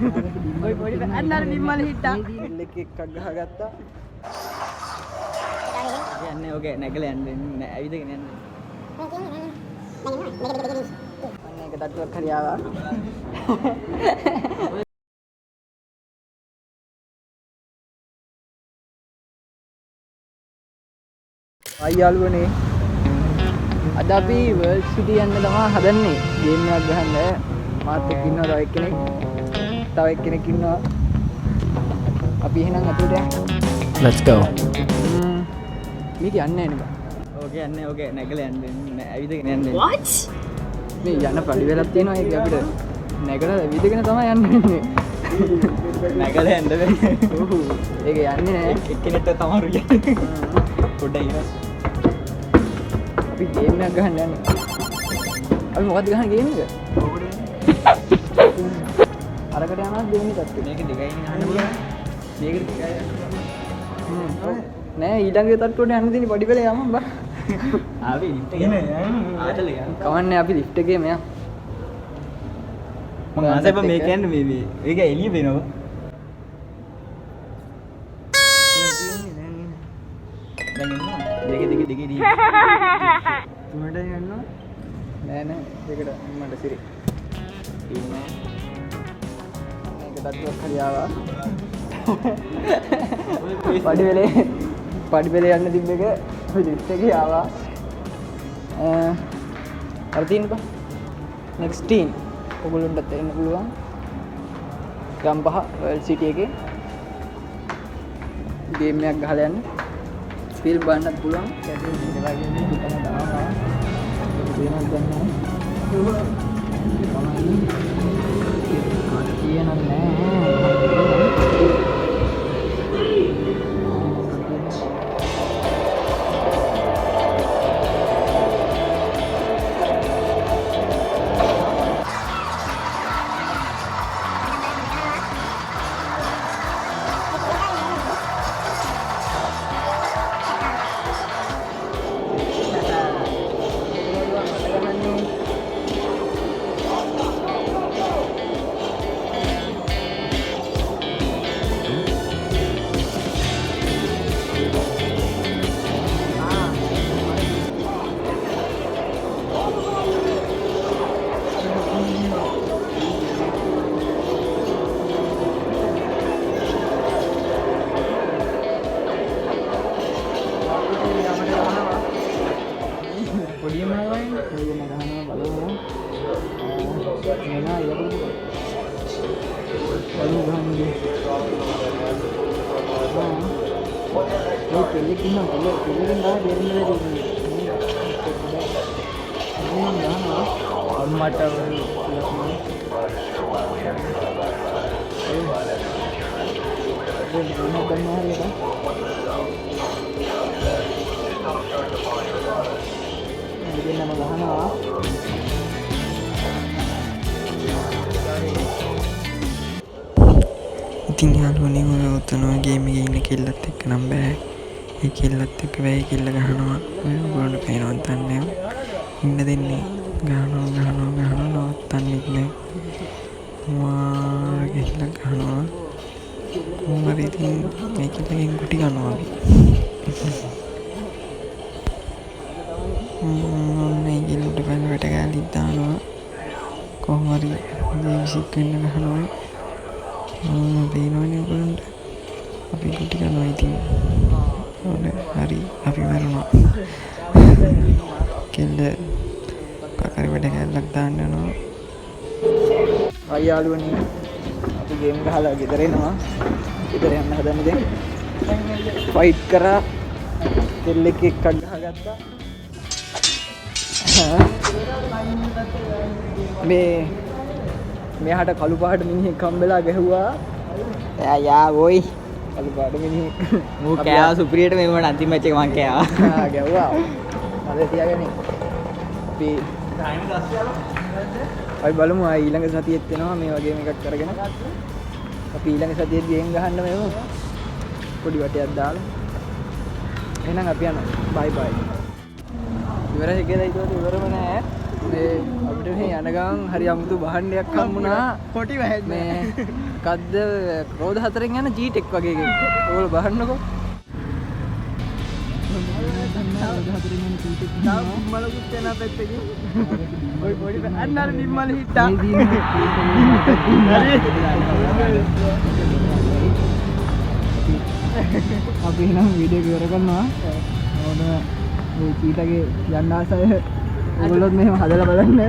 කොයි පොඩි අන්නර නිම්මල හිටා. එල්ලෙක් එකක් ගහගත්තා. යන්නේ ඔගේ නැගලා යන්නේ ඇවිදගෙන යන්නේ. අන්න එක තට්ටුවක් හරි ආවා. අයියාළුවනේ අද අපි වර්ල්ඩ් සිටි යන්න තමයි හදන්නේ. ගේම් එකක් ගහන්න. මාත් එක්ක ඉන්නවා තව එක්කෙනෙක්. තව එක්කෙනෙක් ඉන්නවා. අපි එහෙනම් අතට යමු. Let's go. මේක යන්නේ නැහැ නේද? ඕකේ යන්නේ ඕකේ නැගලා යන්නේ ඇවිදගෙන යන්නේ. What? මේ යන පරිවැලක් තියෙනවා ඒක අපිට නැගලා ඇවිදගෙන තමයි යන්න වෙන්නේ. නැගලා යන්න බැහැ. ඔව්. ඒක යන්නේ නැහැ. එක්කෙනෙක්ට තමයි යන්නේ. පොඩ්ඩක් ඉරස්. අපි ගේම් එකක් ගහන්න යන්නේ. අපි මොකද්ද ගහන්නේ ගේම් එක? අරකට යනවා දෙවෙනි තත්ත්වෙ. මේක දෙකයි ගහන්න පුළුවන්. මේක දෙකයි යන්න. නෑ ඊළඟ තත්ත්වයට යන්න දෙන්නේ පොඩි වෙලේ යමු බා. ආවි ලිෆ්ට් එකේ නෑ. ආතල ගන්න. කවන්නේ අපි ලිෆ්ට් එකේ මෙයා. මම ආසෙප මේ කියන්නේ මේ මේක එළිය වෙනවා. දැන් එන්න. දෙක දී. තුනට යනවා. නෑ දෙකට මට සිරි. ඉන්නේ. මේක තත්ත්වයක් හරි ආවා. පඩි වෙලේ යන්න තිබ්බ එක ඔය ලිස්ට් එකේ ආවා. අර තියෙන බා. next team ඔයගොල්ලන්ටත් එන්න පුළුවන්. ගම්පහ වර්ල්ඩ් සිටි එකේ ගේම් එකක් ගහලා යන්න. ස්පීල් බලන්නත් පුළුවන්. කැටේ ඉඳලා ගියනේ හිතන දානවා. ඒක දෙනක් ගන්නවා. කියනන්නේ නැහැ. ඉතින් යාළුවනේ ඔය උතනෝ ගේම් එකේ ඉන්න කෙල්ලත් එක්ක නම් බෑ. ඒ කෙල්ලත් එක්ක වෙයි කෙල්ල ගහනවා. ඔය උගලන්ට පේනවත් දන්නේ ඉන්න දෙන්නේ. ගහනවා නවත්තන්නේ නැහැ. මාර ගිහිල්ලා ගහනවා. කොහොමද ඉතින් මේකෙන් ගුටි ගන්නවා අපි. මේ කෙල්ලට බලවට ගාලි දානවා. කොහොම හරි ජීවිසික් වෙන්න ගහනවා. පේනවනේ ඔයගොල්ලන්ට අපි ගුටි ගන්නවා ඉතින් හරි අපි මරනවා කෙල්ල කකරි වැඩ කැල්ලක් දාන්න යනවා. අයියාළුවනේ අපි ගේම් ගහලා ගෙදර එනවා. ගෙදර යන්න හදන්නේ දැන්. ෆයිට් කරා කෙල්ලෙක් එකක් ගහගත්තා. මෙයාට කළු පාට මිනිහෙක් හම්බෙලා ගැහුවා. යා වොයි කළු පාට මිනිහෙක්. මූ කෑවා සුප්‍රියට මේ වුණා අන්තිම මැච් එක මං කෑවා. ගැහුවා. අද තියාගෙන අපි බලමු ආ ඊළඟ සතියෙත් එනවා මේ වගේම එකක් කරගෙන. අපි ඊළඟ සතියෙත් ගේම් ගහන්න මේව පොඩි වටයක් දාලා. එහෙනම් අපි යනවා. බයි බයි. ඉවරයි කියලා හිතුවා ඉවරම නෑ. මේ අපිට මේ යන ගමන් හරි අමුතු භාණ්ඩයක් හම්බුණා. කොටි වැහෙන්නේ. මේ කද්ද ක්‍රෝධ 4න් යන G-Tech වගේ එකක්. ඕගොල්ලෝ බහන්නකෝ. මලකුත් යන පැත්තකින්. ඔය පොඩි අන්න අර නිම්මල හිටා. අපි නම් වීඩියෝ එක ඉවර කරනවා. ඕන මේ චීටගේ යන්න ආසය ඔයගොල්ලොත් මෙහෙම හදලා බලන්න.